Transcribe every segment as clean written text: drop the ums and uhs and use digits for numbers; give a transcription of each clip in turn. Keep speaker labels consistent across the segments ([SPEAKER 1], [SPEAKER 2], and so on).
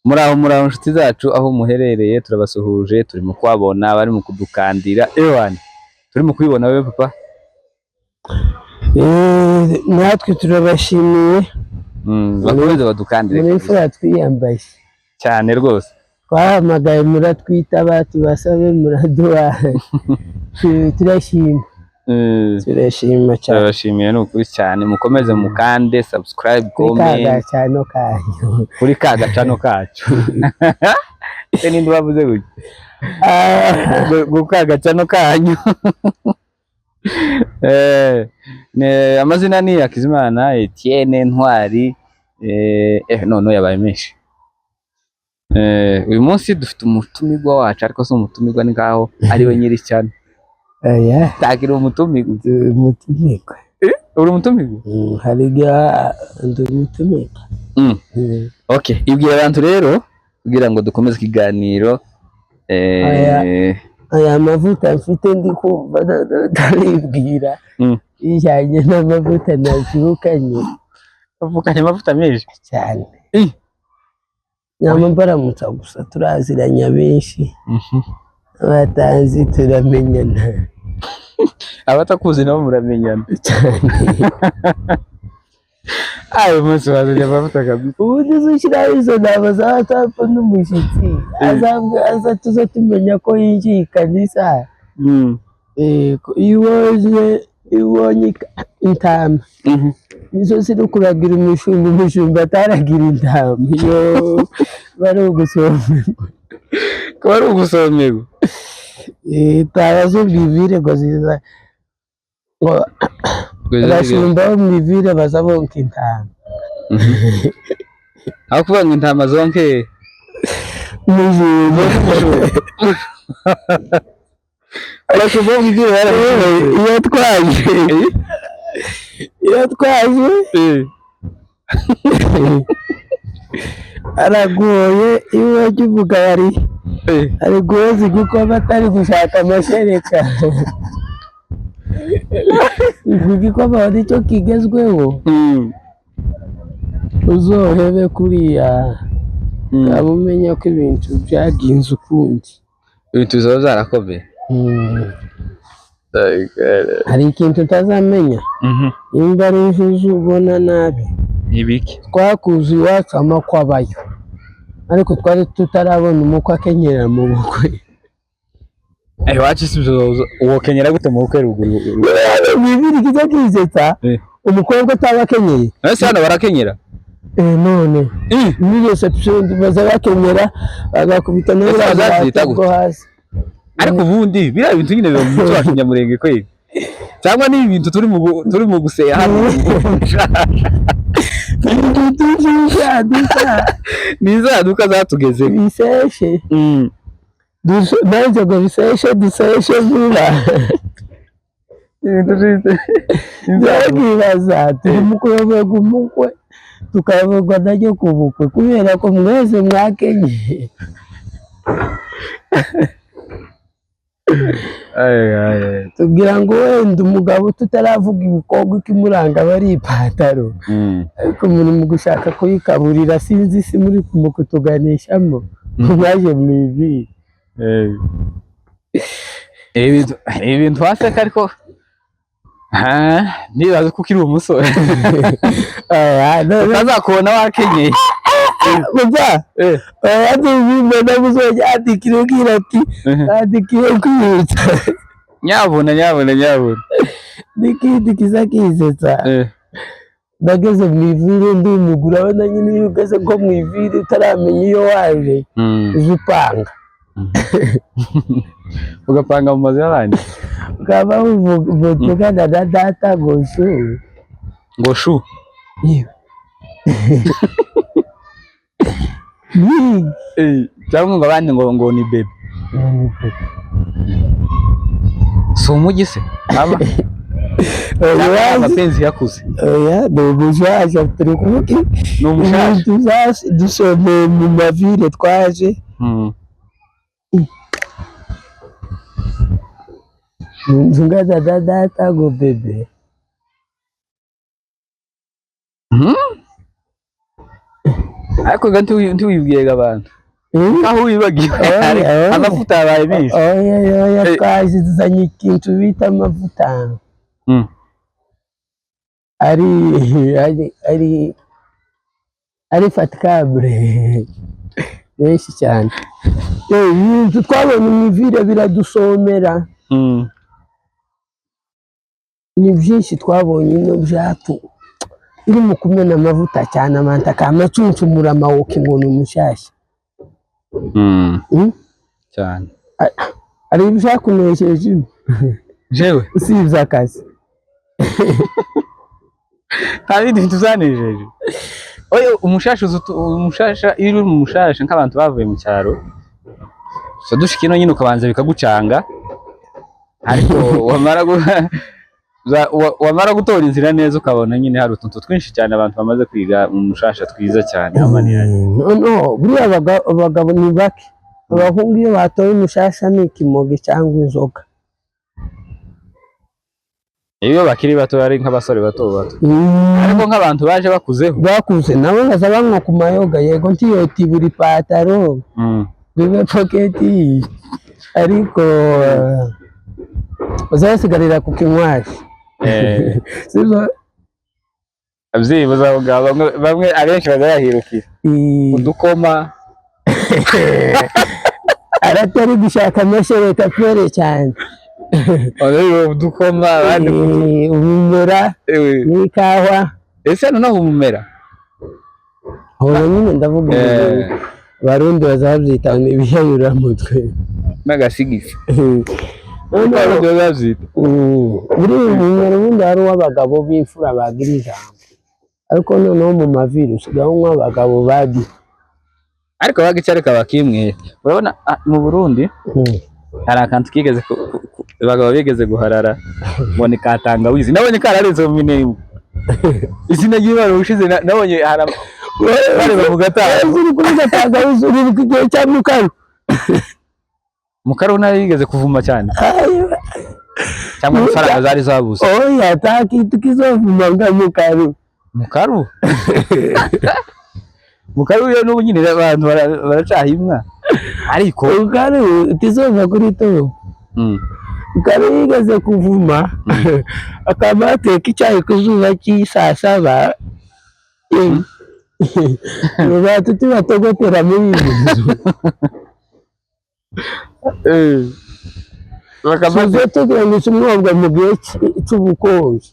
[SPEAKER 1] Muraho inshuti zacu aho muherereye turabasuhuje, turimo kwabona bari mu kudukandira turimo kwibona wewe papa.
[SPEAKER 2] Natwe turabashimiye
[SPEAKER 1] bakomeze badukandire
[SPEAKER 2] muri fura twiyambaye
[SPEAKER 1] cyane rwose,
[SPEAKER 2] twahamagaye muratwitaba tubasabe muraduha turashima cyane,
[SPEAKER 1] turabashimiye n'ukuri cyane, mukomeze mukande subscribe, comment kuri ka gacano kacu ninde bavuze gutya gacano kanyu amazina ni Hakizimana Etienne Ntwari, none yabaye menshi. Uyu munsi dufite umutumirwa wacu, ariko si umutumirwa ni ngaho ari we nyiri cyane. Tagira umutumirwa. Uri umutumirwa?
[SPEAKER 2] Hariga ndi umutumirwa.
[SPEAKER 1] Okay, ibwira abantu rero kugira ngo dukomeze ikiganiro.
[SPEAKER 2] Aya mavuta mfite ndi kumva ndaribwira ijyanye n'amavuta nazirukanye.
[SPEAKER 1] Uvukanye amavuta menshi
[SPEAKER 2] cyane. Nyama baramutsa gusa turaziranya benshi. Abatanzi turamenyana.
[SPEAKER 1] Abatakuzi nabo muramenyana cyane. Ayo munsi wazanye amavuta kabisa.
[SPEAKER 2] Ubundi zishyiraho izo nama za WhatsApp n'umushyitsi aza tuza tumenya ko yinjiye kanisa. Iyo ubonye intama nizo ziri kuragira umushumba ataragira intama, iyo bari ugusomerwa.
[SPEAKER 1] Ko bari ugusomerwa
[SPEAKER 2] tabazo bivire ngo ziza ngo abashumba bo mwivire baza bonka intama.
[SPEAKER 1] Aho kuvuga ngo intama zonke abashumba bo mwivire
[SPEAKER 2] iyo twaje aragoye iyo wajya uvuga ari gozi kuko batari gushaka amashereka. Ivuga ko abari cyo kigezweho uzohebe kuriya ukaba umenya ko ibintu byaginze ukundi,
[SPEAKER 1] ibintu bizaba byarakomeye.
[SPEAKER 2] Hari ikintu utazamenya nimba ari injuju ubona nabi
[SPEAKER 1] ibiki
[SPEAKER 2] twakuze iwacu amakwa abayo, ariko twari tutarabona umukwe akenyera mu bukwe.
[SPEAKER 1] Iwacu si uwo kenyera gute mu bukwe ruguru
[SPEAKER 2] bibiri kiza kizetsa umukobwa ataba akenyeye.
[SPEAKER 1] Ese hano barakenyera
[SPEAKER 2] none muri reception baza bakenyera bagakubita n'abagabo hasi.
[SPEAKER 1] Ariko ubundi biriya bintu nyine biba mu muco wa Kinyamurenge kweli, cyangwa ni ibintu turi mu guseya hano nizaduka zatugeze
[SPEAKER 2] biseshe ngo biseshe vuba. Nzagibaza turi mu kuyoborwa umukwe tukayoborwa najya ku bukwe kubera ko mwese mwakenye. Tugira ngo wenda umugabo tutaravuga ibikorwa ikimuranga bari ipataro, ariko muri mu gushaka kuyikaburira sinzi si muri kutuganishamo mwaje mu ivi.
[SPEAKER 1] Ibintu waseka ariko nibaza ko ukiri umusore utazakubona wakenyeye
[SPEAKER 2] kuva bimena muzoja adikira ati adikire kwitsa
[SPEAKER 1] nyabona
[SPEAKER 2] nikindi kiza kizetsa. Nageze mu ivire ndi umugura abona nyine iyo ugeze nko mu ivire utaramenya iyo waje uje upanga
[SPEAKER 1] ugapanga mu mazu y'abandi
[SPEAKER 2] ukaba uvugana na data ngo shu
[SPEAKER 1] cyangwa ngo abandi ngo ni bebe. Si umujyi se aba amapenzi yakuze.
[SPEAKER 2] Ni umushaje turi kuvuga
[SPEAKER 1] ni umushaje
[SPEAKER 2] dusomeye mu mavire twaje. Nzungaza data ngo bebe.
[SPEAKER 1] ariko ganti wibwiye abantu aho wibagiwe amavuta yabaye menshi
[SPEAKER 2] oya twazanye ikintu bita amavuta ari fatikabure menshi cyane ibintu twabonye imivire biradusomera ni byinshi twabonye ino byatu iri mu kumena amavuta cyane amanta kamacuncumura amawuki ngo ni umushyashya
[SPEAKER 1] cyane
[SPEAKER 2] ari ibishakunesheje
[SPEAKER 1] jewe
[SPEAKER 2] usibye akazi
[SPEAKER 1] nta bindi bintu uzanejeje oya umushasha iyo uri mu mushasha nk'abantu bavuye mu cyaro so dushika ino nyine ukabanza bikagucanga ariko wamara gutora inzira neza ukabona nyine hari utuntu twinshi cyane abantu bamaze kwiga mu mushasha twiza cyane
[SPEAKER 2] no buriya abagabo ni bake abahungu iyo batoye umushasha ni ikimoge cyangwa inzoga
[SPEAKER 1] iyo bakiri bato ari nk'abasore bato ariko nk'abantu baje bakuze
[SPEAKER 2] nabo baza banywa ku mayoga yego ntiyoti buri pataro bibe poketi ariko uzasigarira ku kinywashi
[SPEAKER 1] abyibuza bamwe abenshi bazayahirukira udukoma
[SPEAKER 2] aratari gushaka amashereka pere cyane
[SPEAKER 1] udukoma
[SPEAKER 2] umumera n'ikawa
[SPEAKER 1] ese noneho umumera
[SPEAKER 2] aho nyine ndavuga abarundi bazabyita ibiyayuramutwe
[SPEAKER 1] n'agasigisi
[SPEAKER 2] buri umumero ubundi hari uw'abagabo b'imfura bagira ijambo ariko noneho mu maviri usigaho nk'abagabo badi
[SPEAKER 1] ariko bagicarika bakimwe urabona mu Burundi hari akantu kigeze abagabo bigeze guharara ngo ni katangawizi nabonye kararenze mu minembwe izina ry'Imana ushize nabonye bareba mu gatanga
[SPEAKER 2] uri kuri katangawizi uri ku gihe cya
[SPEAKER 1] Mukaru nayo yigeze kuvuma cyane cyangwa ifaranga zari zabuze
[SPEAKER 2] oya takitu kizovuma nga Mukaru yo n'ubu nyine abantu baracahimwa ariko Mukaru tizova kuri to Mukaru yigeze kuvuma akaba ateka icyayi ku zuba cy'isaa 7 batuti batogotera muri bakamaze tugira ngo umwobwa mu gihe cy'ubukonje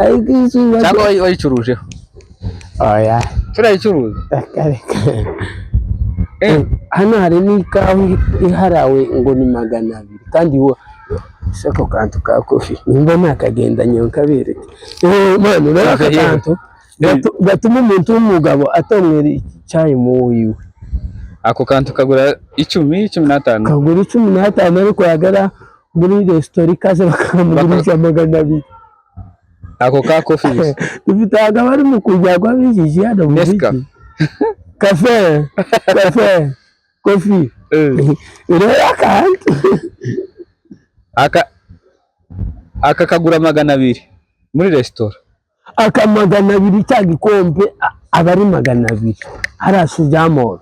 [SPEAKER 2] ariko izuba
[SPEAKER 1] cyangwa wayicurujeho
[SPEAKER 2] oya
[SPEAKER 1] turayicuruza
[SPEAKER 2] hano hari n'ikawa iharawe ngo ni 200 kandi sako kantu ka kofi nimba nakagendanye ukabereke mwana uraka kantu gatuma umuntu w'umugabo atomwera icyayi mu wiwe
[SPEAKER 1] ako kantu kagura 10-15
[SPEAKER 2] kagura 15 ariko yagara muri restaurant kaze bakamugurisha 200
[SPEAKER 1] ako ka coffee
[SPEAKER 2] dufitaga bari mu kujya kwa bijiji hano mu cafe coffee urera kantu
[SPEAKER 1] aka kagura 200 muri restaurant
[SPEAKER 2] aka 200 cyagikombe abari 200 harasujamo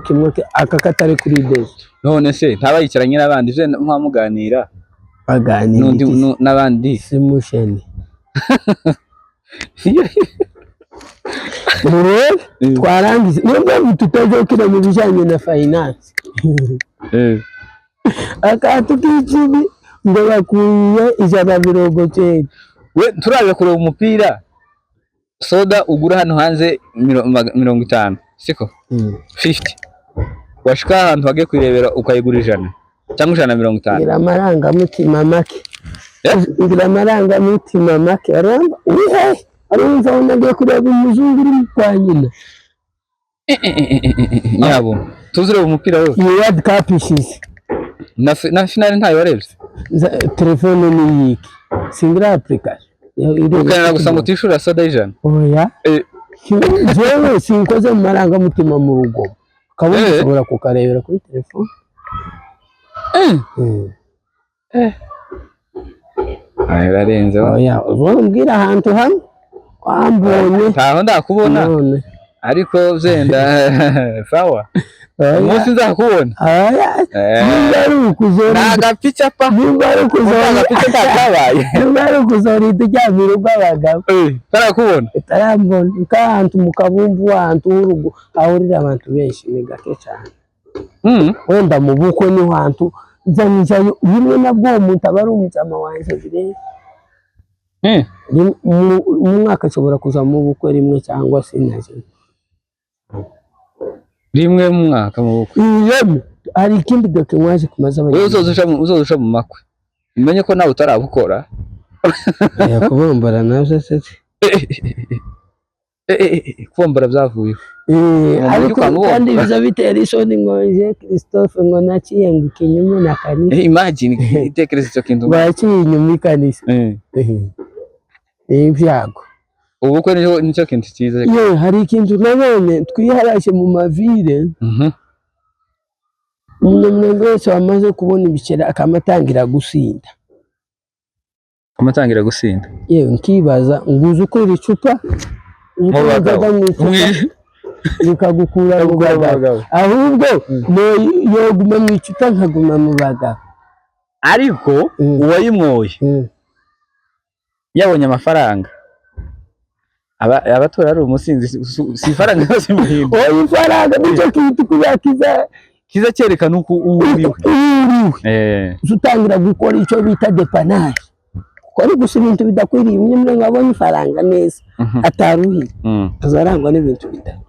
[SPEAKER 2] kimwe aka katari kuri base
[SPEAKER 1] none se ntabayicaranye n'abandi je nkamuganira
[SPEAKER 2] baganira
[SPEAKER 1] n'abandi
[SPEAKER 2] simusheni twarangize nubwo tutajya mu bijyanye na finance akatu k'icumi ngo bakuye 190
[SPEAKER 1] we turaje kureba umupira soda ugura hano hanze 50 siko 50 washika ahantu bagiye kwirebera ukayigura 100 cyangwa 150
[SPEAKER 2] ngira amarangamutima make aramba arumva unagiye kureba umuzungu uri kwa nyina
[SPEAKER 1] nyabo tuzureba umupira wose
[SPEAKER 2] World Cup ishize
[SPEAKER 1] na finale ntayo warebye
[SPEAKER 2] telefone ni yiki singira application
[SPEAKER 1] ukana gusa ngo tishura soda 100
[SPEAKER 2] oya jewe sinkoze mu marangamutima mu rugo kabone ushobora kukarebera kuri telefone
[SPEAKER 1] ayo rarenze
[SPEAKER 2] oya uzombwira ahantu hamwe wambonye
[SPEAKER 1] ntaho ndakubona ariko zenda sawa umunsi nzakubona
[SPEAKER 2] ari ukuzora
[SPEAKER 1] nagapica pa
[SPEAKER 2] ari ukuzora
[SPEAKER 1] nagapica takabaye
[SPEAKER 2] ari ukuzora idyamiro rw'abagabo
[SPEAKER 1] tarakubona
[SPEAKER 2] tarambona kantu mukabumbu wantu urugo ahurira abantu benshi ni gake cyane wenda mu bukwe ni wantu nzanjayo bimwe nabwo umuntu abari umujama wanje bire umwaka ashobora kuza mu bukwe rimwe cyangwa se naje
[SPEAKER 1] rimwe mu mwaka mu bukwe
[SPEAKER 2] hari ikindi doke mwaje kumaza
[SPEAKER 1] wewe uzozusha mu makwe umenye ko nawe utarabukora
[SPEAKER 2] kubombora navyo se
[SPEAKER 1] kubombora byavuye
[SPEAKER 2] ariko kandi biza bitera isoni ngo je Christophe ngo naciye ngo ikinyume na kanisa
[SPEAKER 1] imagine itekereza icyo kintu
[SPEAKER 2] baciye inyuma ikanisa ibyago
[SPEAKER 1] ubukwe nicyo kintu cyiza
[SPEAKER 2] hari ikintu nabonye twiharashe mu mavire umuntu wese wamaze kubona ibicera akamatangira gusinda yewe nkibaza nguze uko icupa bikagukura mu bagabo ahubwo yoguma mu icupa nkaguma mu bagabo
[SPEAKER 1] ariko uwayimwoye yabonye amafaranga abatora ari umusinzi si ifaranga yose muhimba
[SPEAKER 2] ifaranga nicyo kintu
[SPEAKER 1] kiza cyerekana uko uriwe
[SPEAKER 2] utangira gukora icyo bita depanage ukora gusa ibintu bidakwiriye umwe nkabonye ifaranga neza ataruhiye azarangwa n'ibintu
[SPEAKER 1] bitatu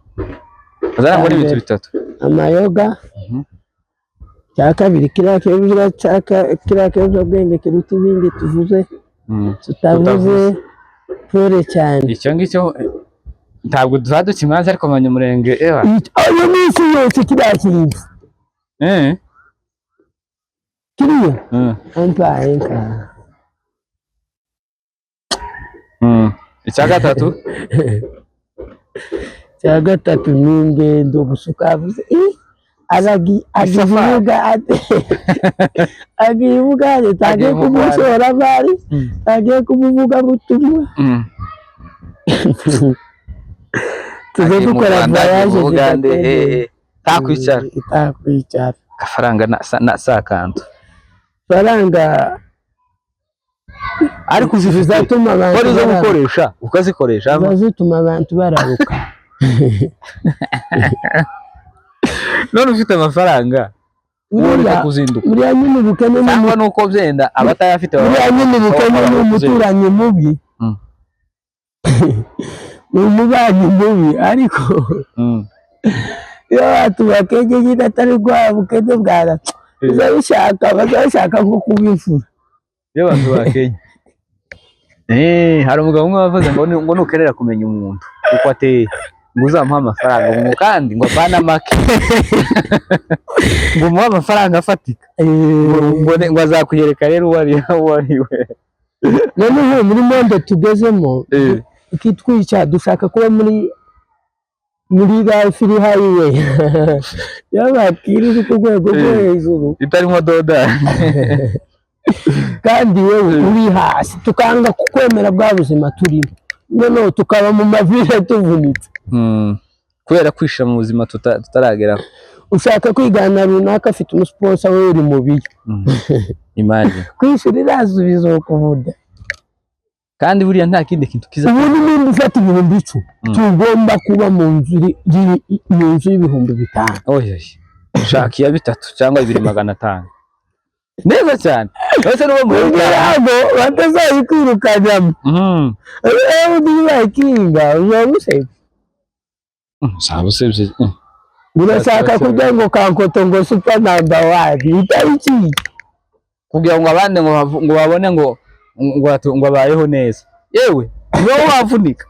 [SPEAKER 2] amayoga cya kabiri kiriya kiyobyabwenge kiruta ibindi tuvuze tutavuze pure cyane
[SPEAKER 1] icyo ngicyo ntabwo duhada kimwanza ariko abanyamurenge
[SPEAKER 2] ayo minsi yose kiriya kintu kiriya
[SPEAKER 1] icya gatatu
[SPEAKER 2] ni ingendo gusuka avuze agivuga tagiye kumushora bari tagiye kumuvuga butumwa tuze gukora voyage
[SPEAKER 1] Ugande takwicara gafaranga na sakantu faranga
[SPEAKER 2] ariko zizatuma abantu
[SPEAKER 1] gukoresha ukazikoresha
[SPEAKER 2] bazituma abantu bararuka
[SPEAKER 1] none ufite amafaranga ureka kuzinduka
[SPEAKER 2] muri nyine ubukene
[SPEAKER 1] cyangwa nuko byenda abatayafite
[SPEAKER 2] muri nyine ubukene n'umuturanyi mubi n'umubanyi mubi ariko iyo atubakeje nyine atari kwa bukene bwara bazabishaka nko kubifura
[SPEAKER 1] iyo bantu bakenye hari umugabo umwe wavuze ngo nukenera kumenya umuntu uko ateye ngo uzamuha amafaranga ngo kandi ngo avana make ngo umuhe amafaranga afatika ngo azakuyereka rero uwo ari we
[SPEAKER 2] noneho muri monde tugezemo ikitwica dushaka kuba muri life iri highway yabakiri ku rwego rwo hejuru
[SPEAKER 1] itarimo doda
[SPEAKER 2] kandi wewe uri hasi tukanga kukwemera bwa buzima turimo noneho tukaba mu mavire tuvunitse
[SPEAKER 1] kubera kwishira mu buzima tutarageraho
[SPEAKER 2] ushaka kwigana runaka afite umusponsor we uri mu biyo
[SPEAKER 1] imagine
[SPEAKER 2] kwishira asubizo kuvuda
[SPEAKER 1] kandi buriya nta kindi kintu kiza
[SPEAKER 2] ubu ni ufata ibihumbi 10 tugomba kuba mu nzu y'ibihumbi 5
[SPEAKER 1] oya ushaka iya 3 cyangwa 2500 neza cyane bose n'uwo muri
[SPEAKER 2] ntabwo batazayikwirukanyamo ndibakinga uzabusebe
[SPEAKER 1] sabusebye
[SPEAKER 2] urashaka kugira ngo kankoto ngo super number 1 itariki
[SPEAKER 1] kugira ngo abandi ngo babone ngo abayeho neza yewe niwo wavunika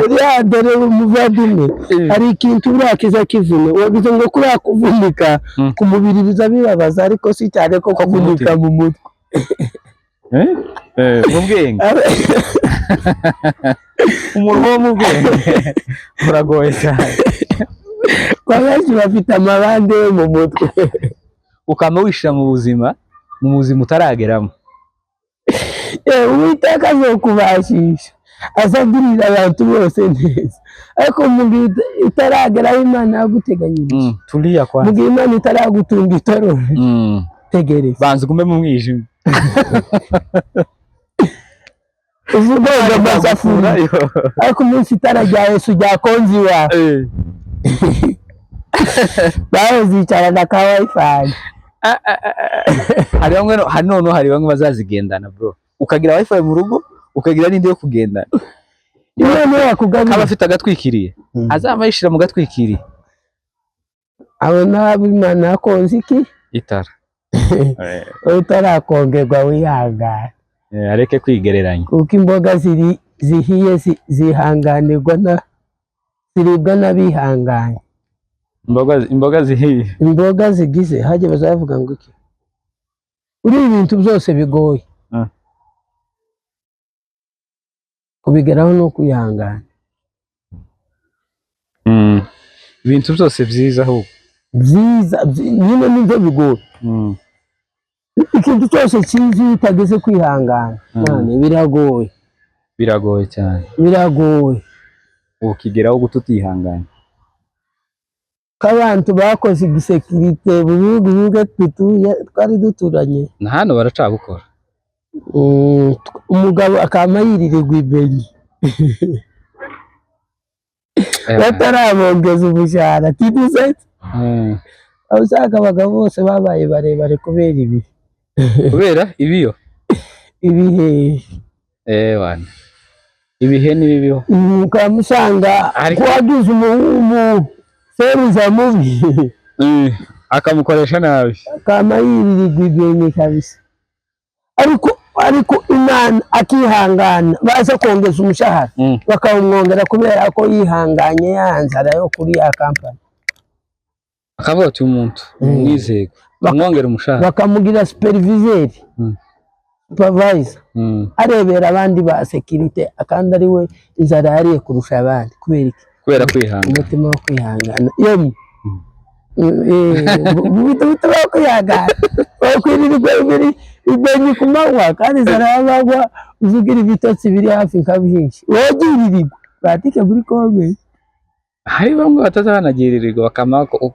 [SPEAKER 2] uriya dore umuvandimwe hari ikintu urakiza kivune wagize ngo kuriya kuvunika ku mubiri biza bibabaza ariko si cyane ko kuvunika mu mutwe
[SPEAKER 1] mu bwenge umurimo wo mu bwenge uragoye cyane
[SPEAKER 2] kwa benshi bafite amabande yo mu mutwe
[SPEAKER 1] ukama wishira mu buzima utarageramo
[SPEAKER 2] uwiteka azokubashisha azagurira abantu bose neza, ariko mu gihe itarageraho Imana yaguteganyirije,
[SPEAKER 1] tulia kwanza,
[SPEAKER 2] mu gihe Imana itaragutunga itorero, tegereza
[SPEAKER 1] banza ugume mu mwijima
[SPEAKER 2] uvuga amasafuriya, ariko umunsi itara rya Yesu ryakonze iwawe bawe zicarana ka wifi.
[SPEAKER 1] hari bamwe bazazigendana bro, ukagira wifi mu rugo ukagira n'indi yo kugendana.
[SPEAKER 2] Imana yakugabira
[SPEAKER 1] aba afite agatwikiriye azama yishira mu gatwikiriye,
[SPEAKER 2] abo nabo Imana yakonze iki
[SPEAKER 1] itara
[SPEAKER 2] utarakongerwa wihangana,
[SPEAKER 1] areke kwigereranya,
[SPEAKER 2] kuko imboga zihiye zihanganirwa ziribwa n'abihanganye.
[SPEAKER 1] imboga zihiye,
[SPEAKER 2] imboga zigize hajye bazavuga ngo iki, uri ibintu byose bigoye kubigeraho no kwihangana.
[SPEAKER 1] ibintu byose byiza ahubwo
[SPEAKER 2] byiza nyine nibyo bigoye. Ikintu cyose cyiza utageze kwihangana none biragoye cyane, biragoye
[SPEAKER 1] ukigeraho gututihangana.
[SPEAKER 2] Kabantu bakoze igisekirite bubihugu gatatu twari duturanye
[SPEAKER 1] na hano baracabukora,
[SPEAKER 2] umugabo akama yiririrwa ibenyi batarabongeza umushahara tidusetse. Usanga abagabo bose babaye barebare kubera ibi
[SPEAKER 1] kubera ibiyo
[SPEAKER 2] ibihe
[SPEAKER 1] wana ibihe nibibiho,
[SPEAKER 2] ukamusanga kwagize umuhumu seruza mubi
[SPEAKER 1] akamukoresha nabi,
[SPEAKER 2] akama yiririrwa ibenyi kabisa. Ariko Imana akihangana baza kongeza umushahara bakamwongera kubera ko yihanganye yanzara yo kuri ya kampani,
[SPEAKER 1] akavuga ati umuntu mwizego bamwongera umushahara,
[SPEAKER 2] bakamugira supervisor supervisor arebera abandi ba security, kandi ari we inzara yariye kurusha abandi. Kubera iki?
[SPEAKER 1] kubera kwihangana,
[SPEAKER 2] umutima wo kwihangana yemwe bituma kwihangana bakwirirwa ibenyi ku manywa, kandi inzara y'abagwa uzugira ibitotsi biri hafi nka byinshi wogiririrwa batike muri kome.
[SPEAKER 1] hari bamwe batazanagirirwa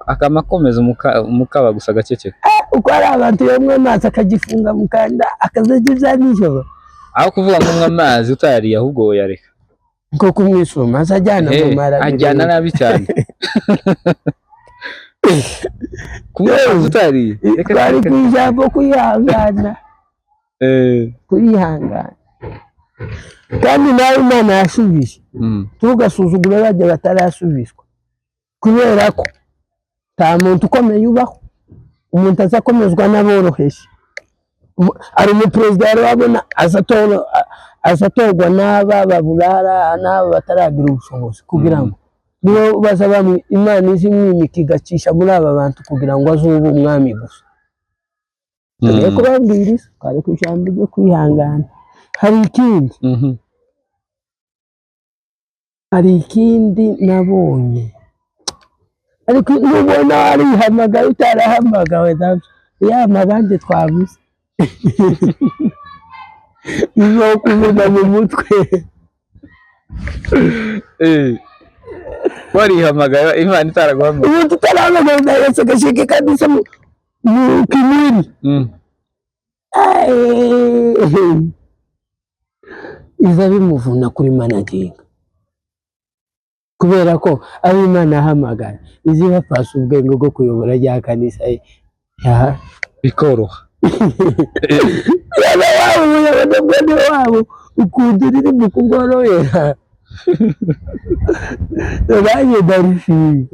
[SPEAKER 1] akamakomeza umukaba gusa gaceceka,
[SPEAKER 2] uko ari abantu yomwe amazi akagifunga mukanda akazagiza nijoro,
[SPEAKER 1] aho kuvuga ngo amazi utayariye ahubwo yareka
[SPEAKER 2] nko kumwisoma azajyana mu mara,
[SPEAKER 1] ajyana nabi cyane kumwisoma utariye
[SPEAKER 2] bari ku ijambo kwihangana kwihangana. Kandi nawe Imana yashubije, tugasuzugura bajya batarasubizwa, kubera ko nta muntu ukomeye ubaho, umuntu azakomezwa n'aboroheje. Ari umuperezida yari wabona azatorwa n'aba baburara n'aba bataragira ubushobozi, kugira ngo niyo baza bamwe Imana izimwimika igacisha muri aba bantu kugira ngo azube umwami gusa. Tugiye kubabwiriza twari ku ijambo ryo kwihangana. Hari ikindi nabonye, ariko nubona warihamagaye utarahamagawe nabyo yama abandi twabuze bizo kubona mu mutwe
[SPEAKER 1] warihamagaye Imana itaraguhamagaye,
[SPEAKER 2] ubu tutarahamagaye ndetse gashike kabisa mu kimwiri iza bimuvuna kuri managing, kubera ko abo Imana ahamagara izi bapasa ubwenge bwo kuyobora rya kanisa
[SPEAKER 1] bikoroha.
[SPEAKER 2] Yaba wabo umuyobozi wabo ukunda uri mu kugororera nanjye ndarishimye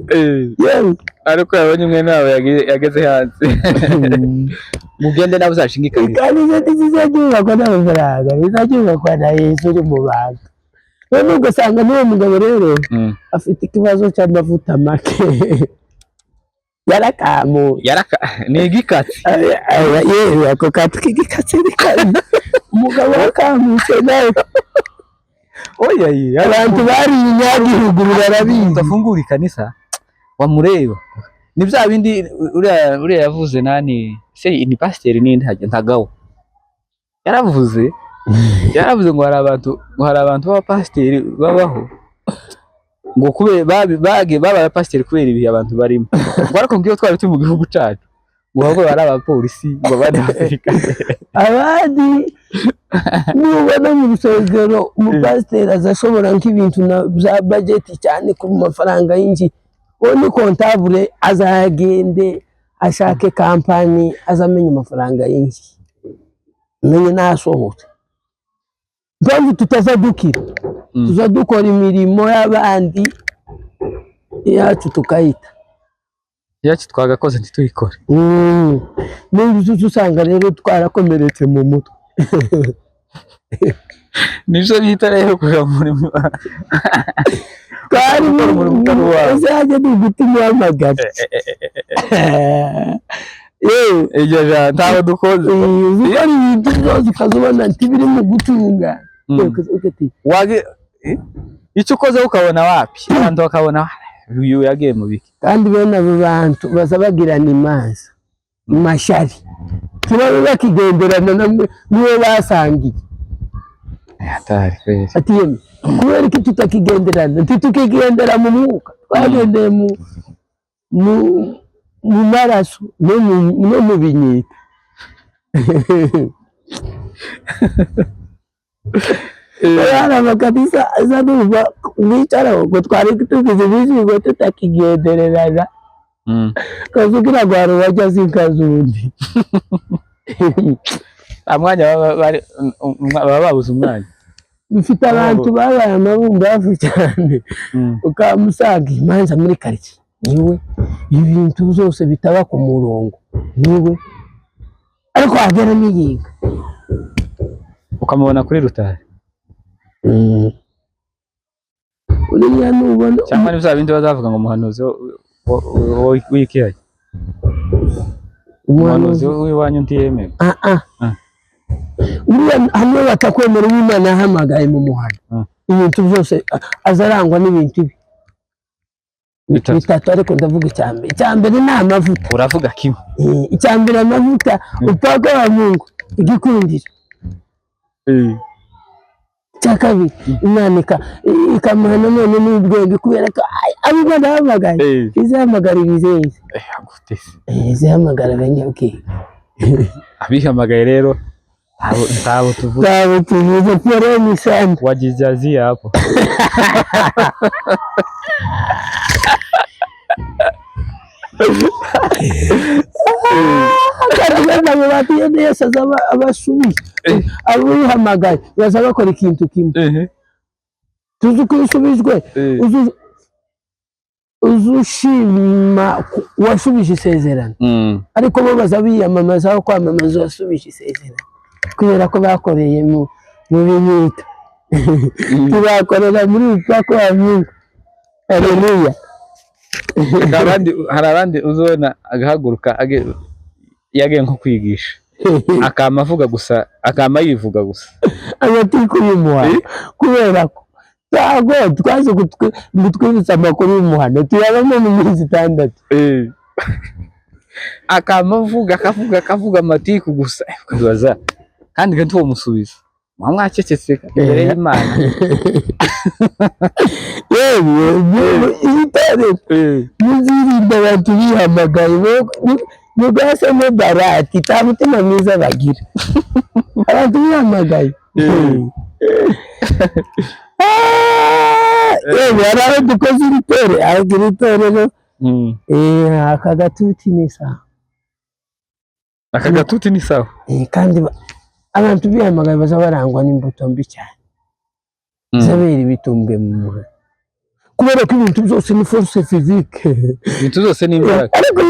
[SPEAKER 1] ariko yabonye umwe nawe yageze hanze mugende nawe uzashinga ikanisa,
[SPEAKER 2] kandi zizabyubakwa n'amafaranga, bizabyubakwa na Yesu uri mu bantu. None ugasanga n'uwo mugabo rero afite ikibazo cy'amavuta make yarakamuye
[SPEAKER 1] ni igikatsi
[SPEAKER 2] yewe ako kati k'igikatsi umugabo wakamutse nawe abantu bari inyagihugu barabizi,
[SPEAKER 1] utafungura ikanisa wamureba ni bya bindi uriya yavuze nani se ni pasiteri ninde hajya ntagaho yaravuze yaravuze ngo hari abantu b'abapasiteri babaho ngo babaye abapasiteri kubera ibihe abantu barimo, ngo ariko ngiyo twari turi mu gihugu cyacu ngo bamwe bari abapolisi ngo abandi abasirikare
[SPEAKER 2] abandi nubona mu rusengero umupasiteri azashobora nk'ibintu bya bajeti cyane ku mafaranga y'inji, uwo ni kontabule azagende ashake kampani azamenye amafaranga y'inji menye nasohotse, mpamvu tutazadukira tuzadukora imirimo y'abandi yacu tukayita
[SPEAKER 1] yacu twagakoze ntituyikore.
[SPEAKER 2] n'ubu usanga rero twarakomeretse mu mutwe
[SPEAKER 1] nibyo bita rero kuja muri
[SPEAKER 2] twari uzajya ni gutuma uhamagara
[SPEAKER 1] iryo jana ntaho dukoze
[SPEAKER 2] uzikora ibintu byose ukazibona ntibiri mu gutunga
[SPEAKER 1] icyo ukoze ukabona wapi abantu bakabona uyu yagiye mu biki,
[SPEAKER 2] kandi bene abo bantu baza bagirana imanza mu mashari tuba bakigenderana n'uwo basangiye ati yemwe kubera iki tutakigenderana ntitukigendera mu mwuka twagendeye mu maraso no mu binyita hari amakanisa aza numva wicaraho ngo twari tugize ibisigo tutakigendererana kazugira ngo hari uwajya azingaza undi
[SPEAKER 1] mwanya baba babuze umwanya.
[SPEAKER 2] Dufite abantu babaye amabumbavu cyane ukamusanga imanza muri karitsiye niwe, ibintu byose bitaba ku murongo niwe, ariko wagera n'iyiga
[SPEAKER 1] ukamubona kuri rutari
[SPEAKER 2] uriya nubona
[SPEAKER 1] cyangwa ni bya bindi bazavuga ngo umuhanuzi w'ikiyaye umuhanuzi w'iwanyu ntiyemewe.
[SPEAKER 2] uriya hamwe batakwemera Imana yahamagaye mu muhanda ibintu byose azarangwa n'ibintu bitatu, ariko ndavuga icyambere ni amavuta.
[SPEAKER 1] Uravuga kimwe?
[SPEAKER 2] Icyambere amavuta upaka wa Mungu igikundira, cyakabiri Imana ikamuha none n'ubwenge kubera ko abo bahamagaye izahamagara ibizeze izahamagara abanyabwenge
[SPEAKER 1] abihamagaye rero ntabo
[SPEAKER 2] tuvuze pere misante
[SPEAKER 1] wajijazi hapo
[SPEAKER 2] karagenda mu batiye neza abasubi abuhamagaye baza bakora ikintu kimwe tuzi ko usubijwe uzushima wasubije isezerano, ariko bo baza biyamamaza aho kwamamaza wasubije isezerano kubera ko bakoreye mu binyita tubakorera muri upako wa Mungu. Haleluya.
[SPEAKER 1] Hari abandi uzona agahaguruka yagiye nko kwigisha akama avuga gusa akama yivuga gusa
[SPEAKER 2] amatiku y'umuhano kubera ko tago twaje gutwibutsa amakuru y'umuhano tuyabamo mu minsi 6
[SPEAKER 1] akama akavuga amatiku gusa ukabaza kandi kandi uwo musubiza mwacecetse imbere y'Imana
[SPEAKER 2] yewe itare muzirinda abantu bihamagaye mugase mo barati tamutima mwiza bagira abantu bihamagaye araho dukoze iritere agira itere no akagatuti ni sawa kandi abantu bihamagaye baza barangwa n'imbuto mbi cyane zabera ibitumbwe mu muhanda kubera ko ibintu byose ni force physique
[SPEAKER 1] ibintu byose ni imbaraga,
[SPEAKER 2] ariko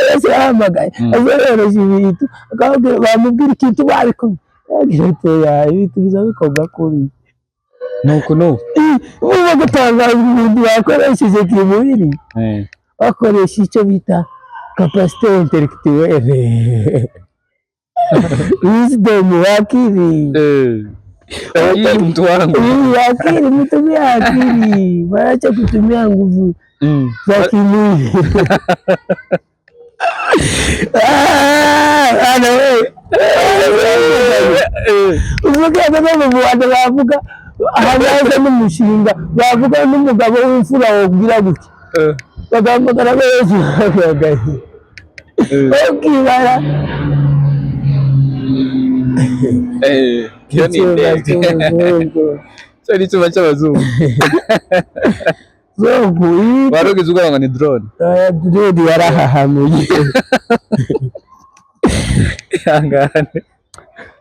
[SPEAKER 2] wese yahamagaye azoroheje ibintu akabwira bamubwira ikintu bariko agira ibintu bizabikorwa kuri
[SPEAKER 1] nuko
[SPEAKER 2] ubu gutangaza ibintu bakoresheje kimubiri bakoresha icyo bita capacité intellectuelle wisdom wakiri
[SPEAKER 1] mtu wangu
[SPEAKER 2] akili mtumia akili waacha kutumia nguvu za kimwili Ana wewe uvuga ngo Rwanda bavuga ahabaza n'umushinga bavuga n'umugabo w'imfura wobwira gutya bagamagara bose bagagaye okibara
[SPEAKER 1] iyo ni indege cyari cyo cy'abazungu
[SPEAKER 2] zobu
[SPEAKER 1] barogize uvuga ngo ni drone
[SPEAKER 2] drone yarahahamuye
[SPEAKER 1] ihangane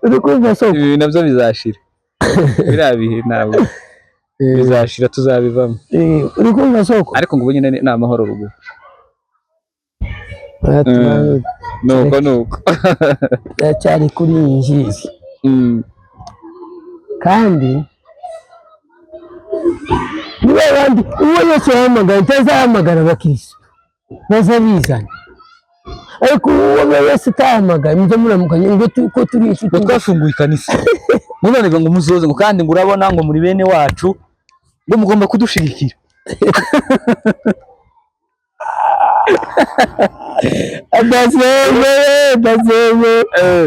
[SPEAKER 2] urukumva so
[SPEAKER 1] ibi nabyo bizashira biriya bihe ntabwo bizashira tuzabivamo
[SPEAKER 2] urukumva soko
[SPEAKER 1] ariko ngo nyine ni amahoro rugo nuko
[SPEAKER 2] cyari kuri injiri kandi niba abandi uwo yose yahamagara utazahamagara abakirisitu bazabizana ariko uwo wese utahamagara mujye muramukanye ngo ko turi inshuti
[SPEAKER 1] twafunguye ikanisa none ngo muzoze ngo kandi ngo urabona ngo muri bene wacu ngo mugomba kudushigikira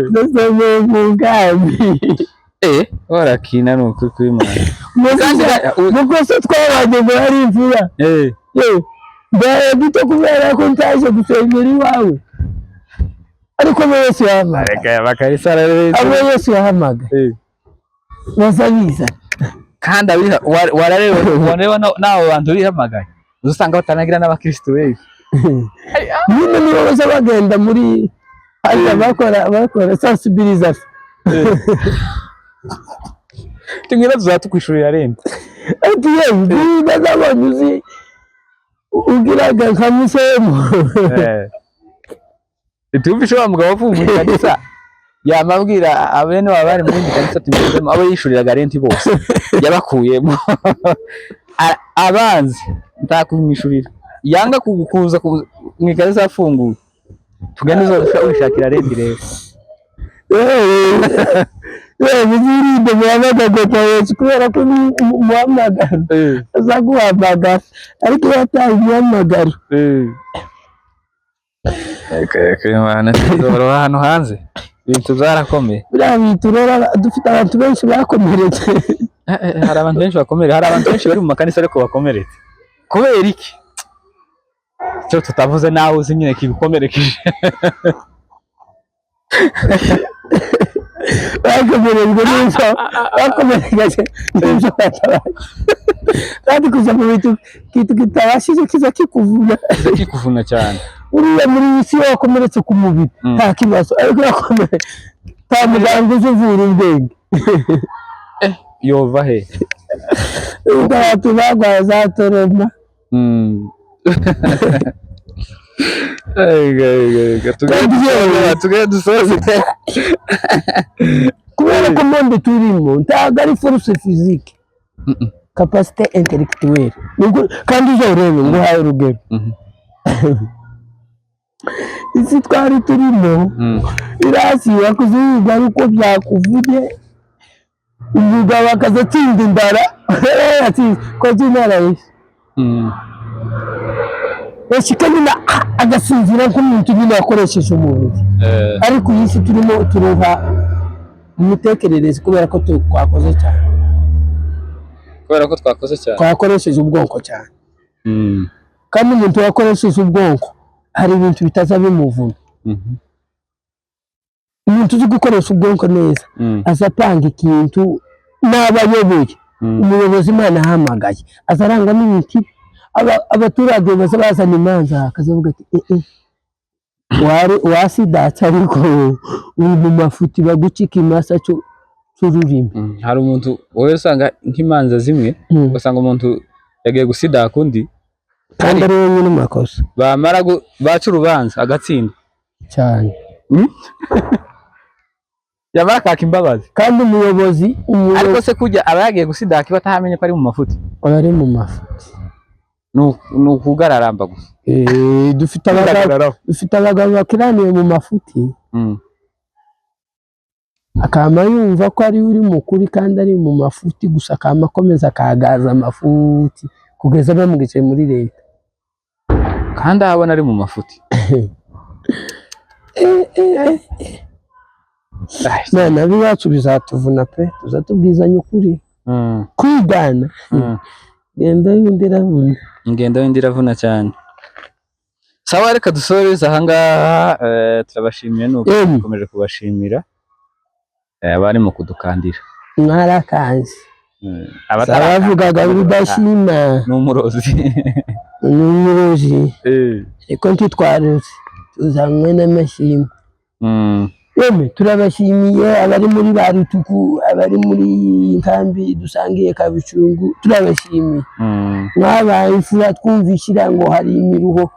[SPEAKER 2] adaseme mugambi
[SPEAKER 1] warakina nuko kuri mwana
[SPEAKER 2] nuko se twabanye ngo hari imvura mbere gito kubera ko ntaje gusengera iwawe ariko bose yahamagara
[SPEAKER 1] bakarisara
[SPEAKER 2] abo bose yahamagara bazabiza
[SPEAKER 1] kandi warareba n'abo bantu bihamagaye uzasanga batanagira n'abakristo benshi
[SPEAKER 2] nyine nibo baza bagenda muri hano bakora sensibilisation
[SPEAKER 1] tumwira tuzatukwishyurira rente
[SPEAKER 2] ati yewe ndazabonye uzi ugiraga nka musemo
[SPEAKER 1] tumvishe wa mugabo afunguye kanisa yamabwira abene bari mu yindi kanisa tumizemo abo yishuriraga rente bose yabakuyemo abanzi ntakumwishurira yanga kugukuza mu kanisa afunguye tugende wishakira rente rero muzirinde muhamagara kwawe kubera ko muhamagara azaguhamagara ariko yataye umuhamagaro Imana tuzora hano hanze ibintu byarakomeye
[SPEAKER 2] biriya bintu rero dufite abantu benshi bakomeretse
[SPEAKER 1] hari abantu benshi bakomeretse hari abantu benshi bari mu makanisa ariko bakomeretse kubera iki cyo tutavuze nawe uzi nyine kibikomerekeje
[SPEAKER 2] bakomerejwe n'icyo bakomerekeje n'ibyo batabaye kandi kuza mu bintu kitabashije kiza
[SPEAKER 1] kikuvuna cyane
[SPEAKER 2] uriya muri iyi si wakomeretse ku mubiri nta kibazo ariko yakomeretse nta muganga uzi uvura ubwenge
[SPEAKER 1] yova he
[SPEAKER 2] ubwo bagwaye za toroma
[SPEAKER 1] tugende dusoze
[SPEAKER 2] kubera ko monde turimo ntabwo ari force physique capacité intellectuelle kandi uzo urebe ngo haye urugero isi twari turimo irasi yakoze yiga uko byakuvuye umugabo akaza atsinda indara ati ko zinara yise yashikanye agasinzira nk'umuntu nyine yakoresheje umubiri ariko iyi si turimo turuha umutekerereze kubera ko twakoze cyane twakoresheje ubwonko cyane kandi umuntu wakoresheje ubwonko hari ibintu bitaza bimuvuna umuntu uzi gukoresha ubwonko neza azapanga ikintu n'abayoboye umuyobozi Imana ahamagaye azarangwa n'ibintu abaturage baza bazana imanza akazavuga ati wasidatse ariko uri mu mafuti bagucika imasa cy'ururimi
[SPEAKER 1] hari umuntu wowe usanga nk'imanza zimwe ugasanga umuntu yagiye gusidaka undi
[SPEAKER 2] kandi ari wenyine mu makosa
[SPEAKER 1] bamara baca urubanza agatsinda
[SPEAKER 2] cyane
[SPEAKER 1] yamara akaka imbabazi
[SPEAKER 2] kandi umuyobozi
[SPEAKER 1] ariko se kujya aba yagiye gusidaka batamenye ko ari mu mafuti
[SPEAKER 2] ari mu mafuti
[SPEAKER 1] ni ukugararamba gusa
[SPEAKER 2] dufite abagabo bakiraniye mu mafuti akama yumva ko ari uri mukuri kandi ari mu mafuti gusa akama akomeza akagaza amafuti kugeza bamwicaye muri leta
[SPEAKER 1] kandi abona ari mu mafuti
[SPEAKER 2] None abiwacu bizatuvuna pe, tuzatubwizanya ukuri. Kwigana
[SPEAKER 1] ingendo y'indi iravuna cyane. Sawa, reka dusoreze ahangaha. Turabashimiye nuko dukomeje kubashimira abari mu kudukandira.
[SPEAKER 2] Mwarakanze abavugaga bidashima
[SPEAKER 1] n'umurozi
[SPEAKER 2] ariko ntitwaruzi tuzanywe n'amashimwe. Yemwe turabashimiye abari muri ba Rutuku, abari muri nkambi dusangiye Kabicungu, turabashimiye. Mwabaye imfura twumvishira ngo hari imiruho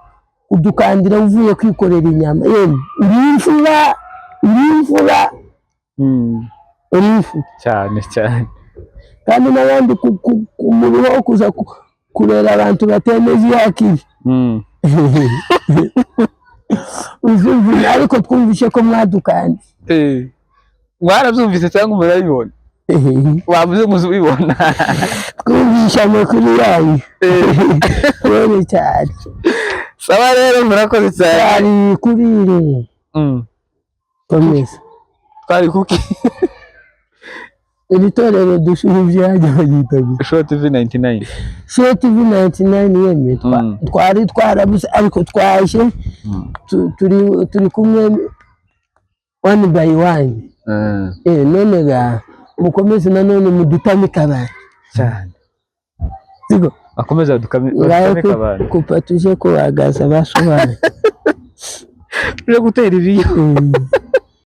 [SPEAKER 2] udukandira uvuye kwikorera inyama. Yemwe uri imfura
[SPEAKER 1] cyane cyane,
[SPEAKER 2] kandi n'abandi kumuruho kuza kurera abantu batemeze yakiri. Uzumvira ariko twumvishe ko mwadukanye.
[SPEAKER 1] Mwarabyumvise cyangwa murabibona? Wavuze muzi ubibona.
[SPEAKER 2] Twumvishe amakuru yayo. Rero cyane.
[SPEAKER 1] Sawa rero murakoze cyane.
[SPEAKER 2] Kurire. Komeza.
[SPEAKER 1] Twari kuki?
[SPEAKER 2] Iri torero dushubije hajya bagitaga
[SPEAKER 1] Show TV 99.
[SPEAKER 2] Show TV 99 yemwe twari twarabuze ariko twaje turi kumwe one by one. None ga mukomeze nanone mudutamika abantu
[SPEAKER 1] cyane.
[SPEAKER 2] Sigo
[SPEAKER 1] akomeza dutamika abantu
[SPEAKER 2] kupa tuje ko bagaza basobanura
[SPEAKER 1] uje gutera ibiyo.